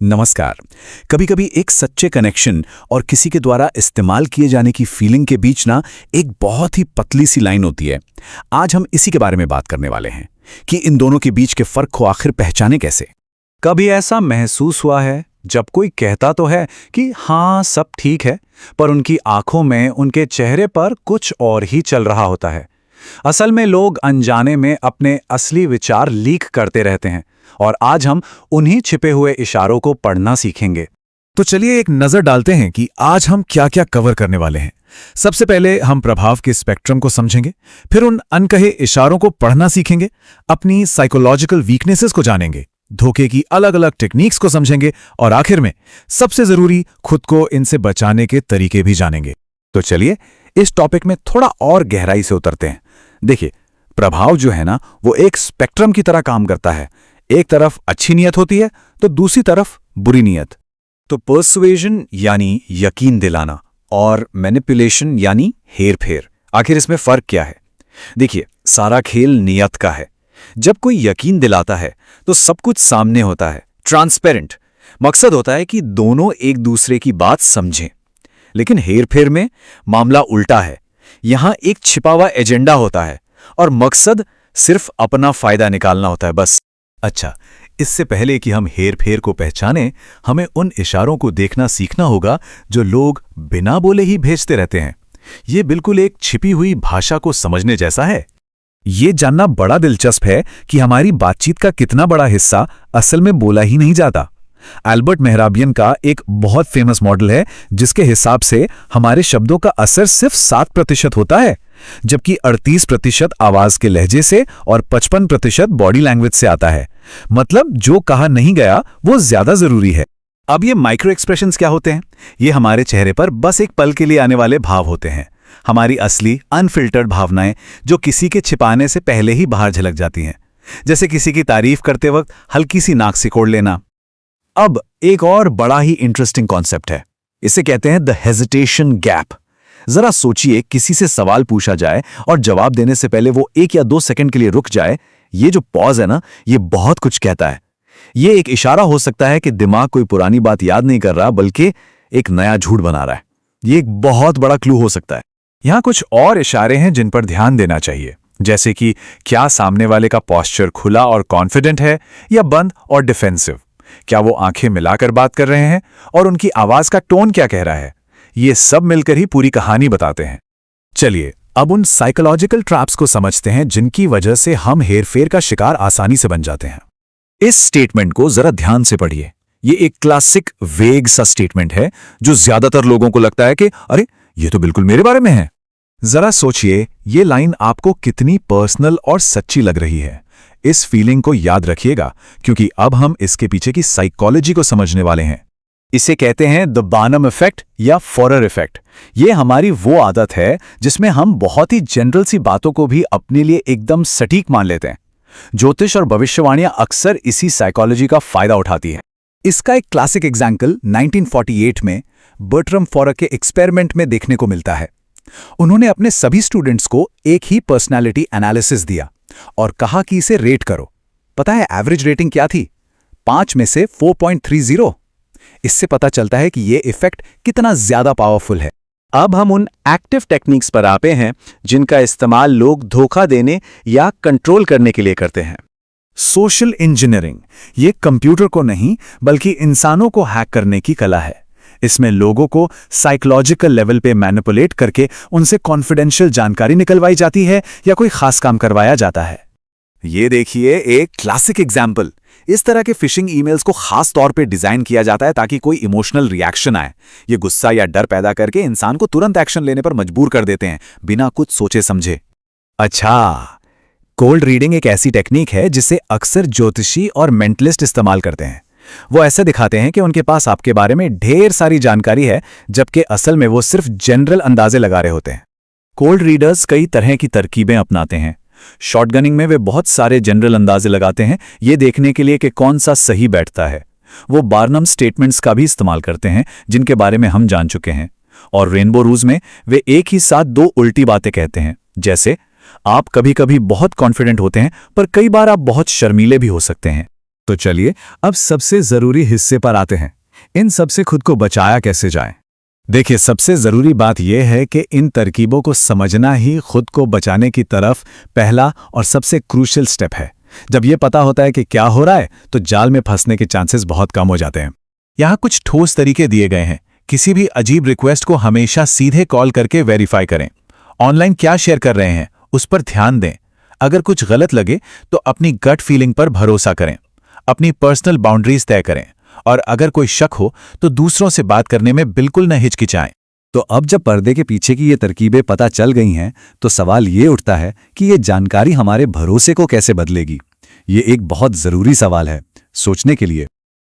नमस्कार। कभी कभी एक सच्चे कनेक्शन और किसी के द्वारा इस्तेमाल किए जाने की फीलिंग के बीच ना एक बहुत ही पतली सी लाइन होती है। आज हम इसी के बारे में बात करने वाले हैं कि इन दोनों के बीच के फर्क को आखिर पहचाने कैसे। कभी ऐसा महसूस हुआ है जब कोई कहता तो है कि हाँ सब ठीक है, पर उनकी आंखों में, उनके चेहरे पर कुछ और ही चल रहा होता है। असल में लोग अनजाने में अपने असली विचार लीक करते रहते हैं और आज हम उन्हीं छिपे हुए इशारों को पढ़ना सीखेंगे। तो चलिए एक नजर डालते हैं कि आज हम क्या क्या कवर करने वाले हैं। सबसे पहले हम प्रभाव के स्पेक्ट्रम को समझेंगे, फिर उन अनकहे इशारों को पढ़ना सीखेंगे, अपनी साइकोलॉजिकल वीकनेसेस को जानेंगे, धोखे की अलग अलग टेक्निक्स को समझेंगे और आखिर में सबसे जरूरी खुद को इनसे बचाने के तरीके भी जानेंगे। तो चलिए इस टॉपिक में थोड़ा और गहराई से उतरते हैं। देखिए, प्रभाव जो है ना, वो एक स्पेक्ट्रम की तरह काम करता है। एक तरफ अच्छी नीयत होती है तो दूसरी तरफ बुरी नीयत। तो पर्सुएजन यानी यकीन दिलाना और मैनिपुलेशन यानी हेरफेर, आखिर इसमें फर्क क्या है? देखिए, सारा खेल नियत का है। जब कोई यकीन दिलाता है तो सब कुछ सामने होता है, ट्रांसपेरेंट। मकसद होता है कि दोनों एक दूसरे की बात समझें। लेकिन हेरफेर में मामला उल्टा है। यहां एक छिपा हुआ एजेंडा होता है और मकसद सिर्फ अपना फायदा निकालना होता है, बस। अच्छा, इससे पहले कि हम हेरफेर को पहचानें, हमें उन इशारों को देखना सीखना होगा जो लोग बिना बोले ही भेजते रहते हैं। ये बिल्कुल एक छिपी हुई भाषा को समझने जैसा है। ये जानना बड़ा दिलचस्प है कि हमारी बातचीत का कितना बड़ा हिस्सा असल में बोला ही नहीं जाता। एल्बर्ट मेहराबियन का एक बहुत फेमस मॉडल है जिसके हिसाब से हमारे शब्दों का असर सिर्फ 7% होता है, जबकि 38% आवाज के लहजे से और 55% बॉडी लैंग्वेज से आता है। मतलब जो कहा नहीं गया वो ज्यादा जरूरी है। अब ये माइक्रो एक्सप्रेशंस क्या होते हैं? ये हमारे चेहरे पर बस एक पल के लिए आने वाले भाव होते हैं, हमारी असली अनफिल्टर्ड भावनाएं जो किसी के छिपाने से पहले ही बाहर झलक जाती हैं। जैसे किसी की तारीफ करते वक्त हल्की सी नाक सिकोड़ लेना। अब एक और बड़ा ही इंटरेस्टिंग कॉन्सेप्ट है, इसे कहते हैं द हेजिटेशन गैप। जरा सोचिए, किसी से सवाल पूछा जाए और जवाब देने से पहले वो 1 या 2 सेकंड के लिए रुक जाए। ये जो पॉज है ना, ये बहुत कुछ कहता है। ये एक इशारा हो सकता है कि दिमाग कोई पुरानी बात याद नहीं कर रहा, बल्कि एक नया झूठ बना रहा है। ये एक बहुत बड़ा क्लू हो सकता है। यहां कुछ और इशारे हैं जिन पर ध्यान देना चाहिए, जैसे कि क्या सामने वाले का पॉस्चर खुला और कॉन्फिडेंट है या बंद और डिफेंसिव। क्या वो आंखें मिलाकर बात कर रहे हैं और उनकी आवाज का टोन क्या कह रहा है। ये सब मिलकर ही पूरी कहानी बताते हैं। चलिए अब उन साइकोलॉजिकल ट्रैप्स को समझते हैं जिनकी वजह से हम हेरफेर का शिकार आसानी से बन जाते हैं। इस स्टेटमेंट को जरा ध्यान से पढ़िए। ये एक क्लासिक वेग सा स्टेटमेंट है जो ज्यादातर लोगों को लगता है कि अरे ये तो बिल्कुल मेरे बारे में है। जरा सोचिए, ये लाइन आपको कितनी पर्सनल और सच्ची लग रही है। इस फीलिंग को याद रखिएगा, क्योंकि अब हम इसके पीछे की साइकोलॉजी को समझने वाले हैं। इसे कहते हैं द बार्नम इफेक्ट या फॉरर इफेक्ट। ये हमारी वो आदत है जिसमें हम बहुत ही जनरल सी बातों को भी अपने लिए एकदम सटीक मान लेते हैं। ज्योतिष और भविष्यवाणियां अक्सर इसी साइकोलॉजी का फायदा उठाती हैं। इसका एक क्लासिक एग्जाम्पल 1948 में बर्ट्रम फॉरर के एक्सपेरिमेंट में देखने को मिलता है। उन्होंने अपने सभी स्टूडेंट्स को एक ही पर्सनालिटी एनालिसिस दिया और कहा कि इसे रेट करो। पता है एवरेज रेटिंग क्या थी? 5 में से 4.30। इससे पता चलता है कि ये इफेक्ट कितना ज्यादा पावरफुल है। अब हम उन एक्टिव टेक्निक्स पर आते हैं जिनका इस्तेमाल लोग धोखा देने या कंट्रोल करने के लिए करते हैं। सोशल इंजीनियरिंग ये कंप्यूटर को नहीं बल्कि इंसानों को हैक करने की कला है। इसमें लोगों को साइकोलॉजिकल लेवल पे मैनिपुलेट करके उनसे कॉन्फिडेंशियल जानकारी निकलवाई जाती है या कोई खास काम करवाया जाता है। ये देखिए एक क्लासिक एग्जाम्पल। इस तरह के फिशिंग ईमेल्स को खास तौर पे डिजाइन किया जाता है ताकि कोई इमोशनल रिएक्शन आए। ये गुस्सा या डर पैदा करके इंसान को तुरंत एक्शन लेने पर मजबूर कर देते हैं, बिना कुछ सोचे समझे। अच्छा, कोल्ड रीडिंग एक ऐसी टेक्निक है जिसे अक्सर ज्योतिषी और मेंटलिस्ट इस्तेमाल करते हैं। वो ऐसे दिखाते हैं कि उनके पास आपके बारे में ढेर सारी जानकारी है, जबकि असल में वो सिर्फ जनरल अंदाजे लगा रहे होते हैं। कोल्ड रीडर्स कई तरह की तरकीबें अपनाते हैं। शॉटगनिंग में वे बहुत सारे जनरल अंदाजे लगाते हैं, ये देखने के लिए कि कौन सा सही बैठता है। वो बार्नम स्टेटमेंट्स का भी इस्तेमाल करते हैं, जिनके बारे में हम जान चुके हैं। और रेनबो रूज में वे एक ही साथ 2 उल्टी बातें कहते हैं, जैसे आप कभी कभी बहुत कॉन्फिडेंट होते हैं पर कई बार आप बहुत शर्मीले भी हो सकते हैं। तो चलिए अब सबसे जरूरी हिस्से पर आते हैं। इन सब से खुद को बचाया कैसे जाए? देखिए, सबसे ज़रूरी बात यह है कि इन तरकीबों को समझना ही खुद को बचाने की तरफ पहला और सबसे क्रूशियल स्टेप है। जब यह पता होता है कि क्या हो रहा है, तो जाल में फंसने के चांसेस बहुत कम हो जाते हैं। यहाँ कुछ ठोस तरीके दिए गए हैं। किसी भी अजीब रिक्वेस्ट को हमेशा सीधे कॉल करके वेरीफाई करें। ऑनलाइन क्या शेयर कर रहे हैं, उस पर ध्यान दें। अगर कुछ गलत लगे तो अपनी गट फीलिंग पर भरोसा करें। अपनी पर्सनल बाउंड्रीज तय करें, और अगर कोई शक हो तो दूसरों से बात करने में बिल्कुल न हिचकिचाएं। तो अब जब पर्दे के पीछे की ये तरकीबें पता चल गई हैं, तो सवाल ये उठता है कि ये जानकारी हमारे भरोसे को कैसे बदलेगी। ये एक बहुत ज़रूरी सवाल है, सोचने के लिए।